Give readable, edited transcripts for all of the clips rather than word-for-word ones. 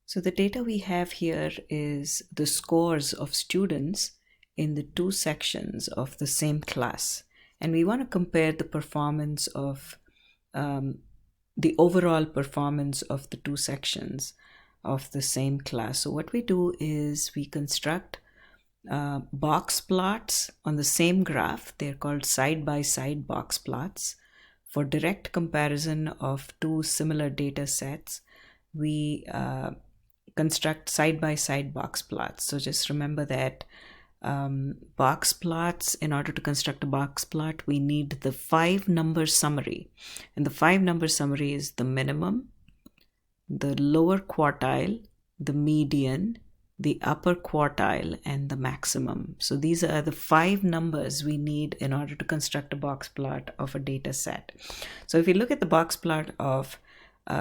So the data we have here is the scores of students in the two sections of the same class. And we want to compare the performance of the overall performance of the two sections of the same class. So what we do is we construct box plots on the same graph. They're called side-by-side box plots. For direct comparison of two similar data sets, we construct side-by-side box plots. So just remember that box plots, in order to construct a box plot, we need the 5-number summary. And the 5-number summary is the minimum, the lower quartile, the median, the upper quartile, and the maximum. So these are the 5 numbers we need in order to construct a box plot of a data set. So if you look at the box plot of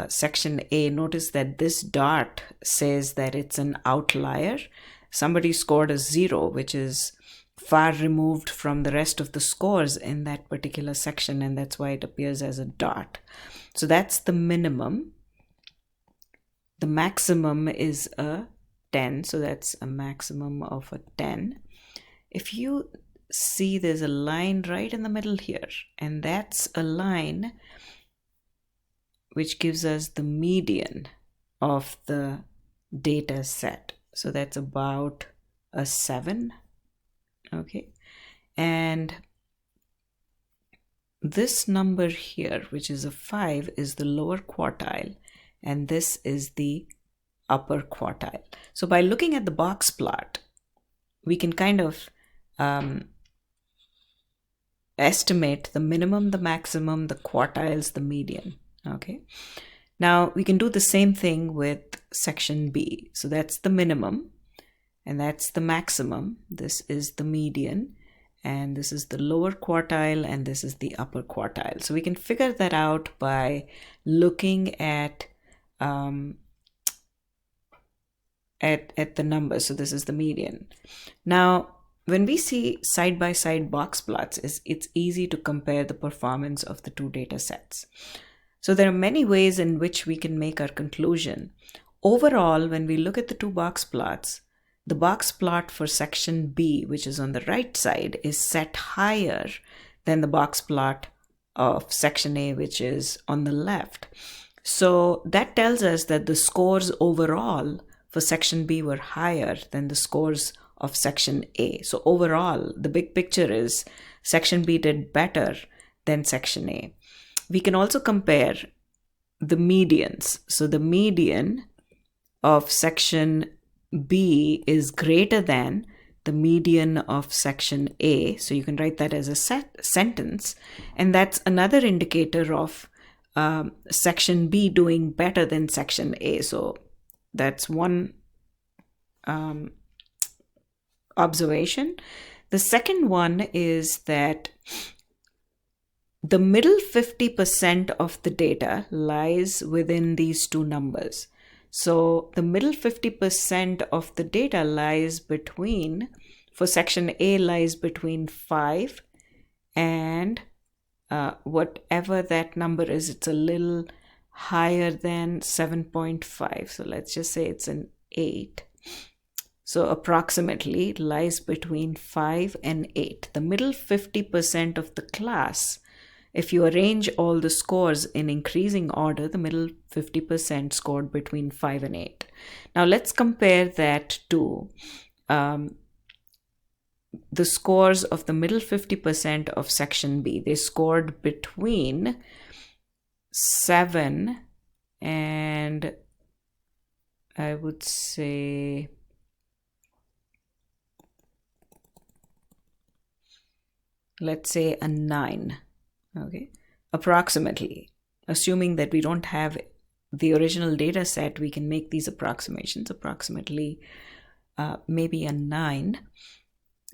section A, notice that this dot says that it's an outlier. Somebody scored a 0, which is far removed from the rest of the scores in that particular section, and that's why it appears as a dot. So that's the minimum. The maximum is a 10, so that's a maximum of a 10. If you see, there's a line right in the middle here, and that's a line which gives us the median of the data set. So that's about a 7, okay? And this number here, which is a 5, is the lower quartile, and this is the upper quartile. So by looking at the box plot, we can kind of estimate the minimum, the maximum, the quartiles, the median, okay? Now we can do the same thing with section B. So that's the minimum, and that's the maximum. This is the median, and this is the lower quartile, and this is the upper quartile. So we can figure that out by looking at the numbers. So this is the median. Now, when we see side-by-side box plots, it's easy to compare the performance of the two data sets. So there are many ways in which we can make our conclusion. Overall, when we look at the two box plots, the box plot for section B, which is on the right side, is set higher than the box plot of section A, which is on the left. So that tells us that the scores overall for section B were higher than the scores of section A. So overall, the big picture is section B did better than section A. We can also compare the medians. So the median of section B is greater than the median of section A. So you can write that as a sentence. And that's another indicator of section B doing better than section A. So that's one observation. The second one is that the middle 50% of the data lies within these two numbers. So the middle 50% of the data lies between, for section A, lies between 5 and whatever that number is. It's a little higher than 7.5. So let's just say it's an 8. So approximately it lies between 5 and 8. The middle 50% of the class, if you arrange all the scores in increasing order, the middle 50% scored between 5 and 8. Now let's compare that to the scores of the middle 50% of section B. They scored between 7 and, I would say, let's say a 9. Okay, approximately. Assuming that we don't have the original data set, we can make these approximations. Approximately maybe a 9,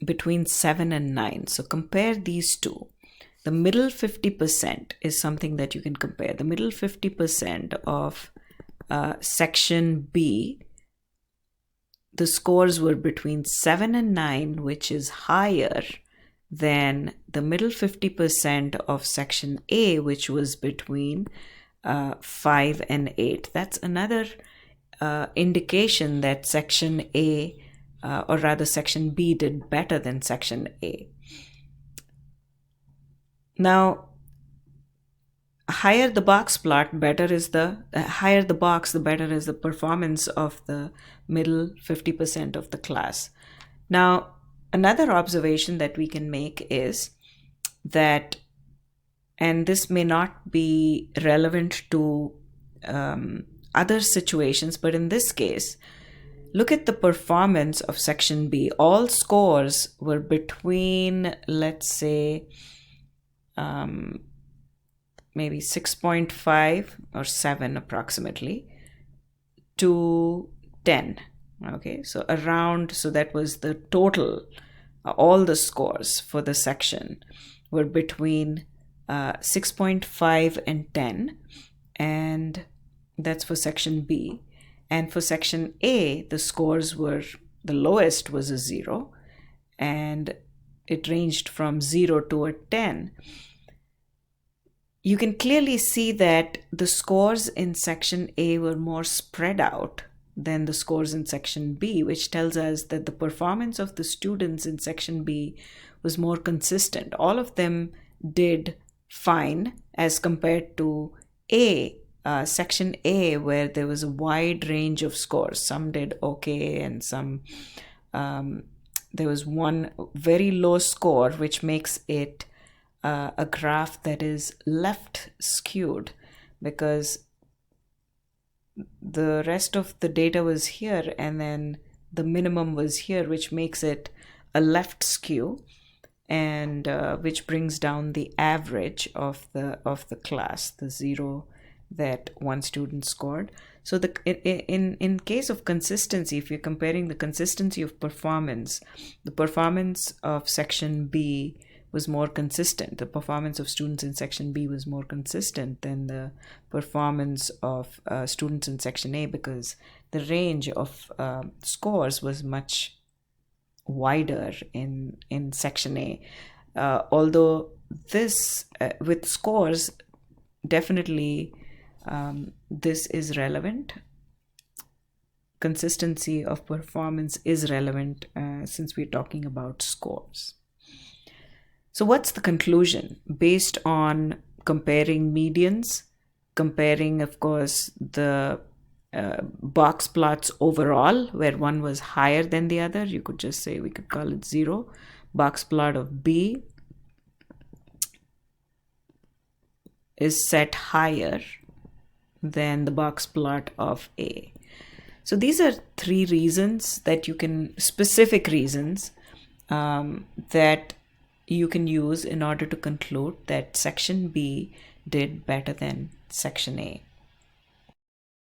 between 7 and 9. So compare these two. The middle 50% is something that you can compare. The middle 50% of section B, the scores were between 7 and 9, which is higher than the middle 50% of section A, which was between 5 and 8. That's another indication that section A, or rather section B, did better than section A. Now, higher the box plot, higher the box, the better is the performance of the middle 50% of the class. Now, another observation that we can make is that, and this may not be relevant to other situations, but in this case, look at the performance of section B. All scores were between, let's say, maybe 6.5 or 7 approximately to 10. Okay, so that was the total. All the scores for the section were between 6.5 and 10, and that's for section B. And for section A, the scores were, the lowest was a 0, and it ranged from 0 to a 10. You can clearly see that the scores in section A were more spread out than the scores in section B, which tells us that the performance of the students in section B was more consistent. All of them did fine as compared to section A, where there was a wide range of scores. Some did okay, and some, there was one very low score, which makes it a graph that is left skewed, because the rest of the data was here and then the minimum was here, which makes it a left skew, and which brings down the average of the class, the 0 that one student scored. So in case of consistency, if you're comparing the consistency of performance, the performance of section B was more consistent. The performance of students in section B was more consistent than the performance of students in section A, because the range of scores was much wider in section A. Although this, with scores, definitely this is relevant. Consistency of performance is relevant since we're talking about scores. So what's the conclusion? Based on comparing medians, comparing, of course, the box plots overall, where one was higher than the other, you could just say, we could call it 0. Box plot of B is set higher than the box plot of A. So these are 3 reasons that you can, specific reasons that you can use in order to conclude that section B did better than section A.